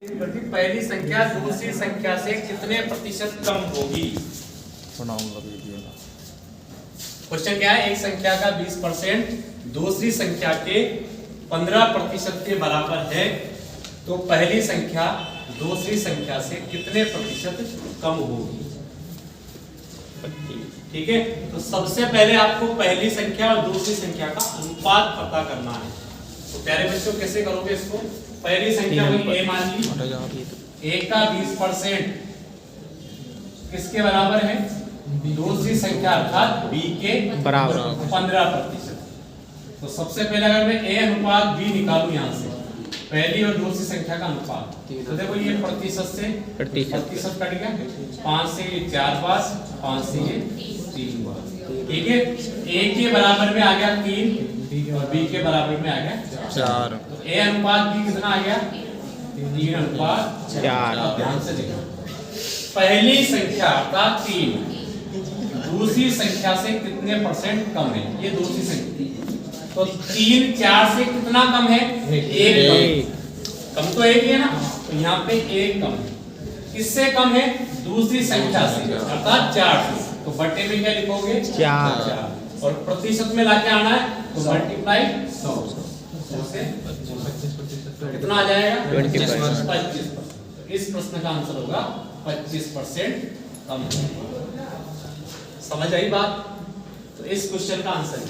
पहली संख्या दूसरी संख्या से कितने प्रतिशत कम होगी। क्वेश्चन क्या है, एक संख्या का 20% दूसरी संख्या के 15% के बराबर है, तो पहली संख्या दूसरी संख्या से कितने प्रतिशत कम होगी। ठीक है, तो सबसे पहले आपको पहली संख्या और दूसरी संख्या का अनुपात पता करना है। तो प्यारे बच्चों कैसे करोगे इसको, पहली संख्या हुई a मान ली, a का 20% किसके बराबर है, दूसरी संख्या अर्थात b के बराबर 15%। तो सबसे पहले अगर मैं a अनुपात b निकालूं यहाँ से पहली और दूसरी संख्या का अनुपात, तो देखो ये प्रतिशत से प्रतिशत कट गया, 5 से ये 4 बार, 5 से ये 3 बार। ठीक है, a के बराबर में आ गया 3 और b के बराबर में आ गया 4। तो a अनुपात b कितना आ गया, 3 अनुपात 4। ध्यान से देखो, पहली संख्या अर्थात 3 दूसरी संख्या से कितने परसेंट कम है, ये दूसरी संख्या। तो 3 4 से कितना कम है, 1 कम तो 1 ही है ना, तो यहाँ पे 1 कम है। किससे कम है, दूसरी संख्या से अर्थात 4 से। तो बट्टे में क्या लिखोगे, 4 और प्रतिशत में लाके आना है, तो मल्टीप्लाई 100 से कितना आ जाएगा, 25%। इस प्रश्न का आंसर होगा 25% कम। समझ आई बात। तो इस क्वेश्चन का आंसर है।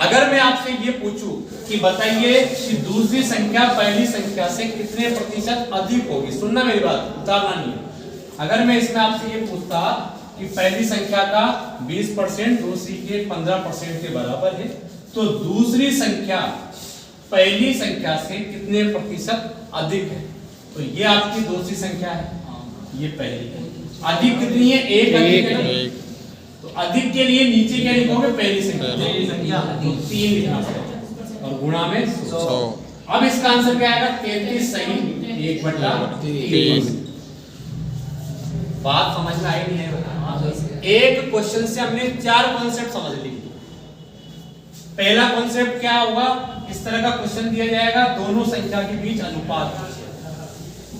अगर मैं आपसे ये पूछूं कि बताइए कि दूसरी संख्या पहली संख्या से कितने प्रतिशत अधिक होगी, सुनना मेरी बात, उतारना नहीं है। अगर मैं इसमें आपसे ये पूछता कि पहली संख्या का 20% दूसरी के 15% के बराबर है, तो दूसरी संख्या पहली संख्या से कितने प्रतिशत अधिक है, तो ये आपकी दूसरी संख्या है, ये पहली है। अधिक कितनी है, 1 अधिक है। तो अधिक के लिए नीचे क्या लिखोगे, पहली संख्या 3 लिखना पड़ेगा और गुणा में 100। अब इसका आंसर क्या आएगा, 33 सही 1/3। बात समझ में आई नहीं है। एक क्वेश्चन से हमने 4 कॉन्सेप्ट समझ ली। पहला कॉन्सेप्ट क्या होगा, इस तरह का क्वेश्चन दिया जाएगा, दोनों संख्या के बीच अनुपात।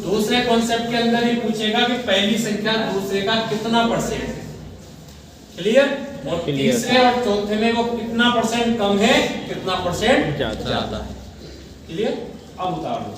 दूसरे कॉन्सेप्ट के अंदर ही पूछेगा कि पहली संख्या दूसरे का कितना परसेंट है, क्लियर। और तीसरे और चौथे में वो कितना परसेंट कम है, कितना परसेंट ज्यादा है, क्लियर। अब उतार लो।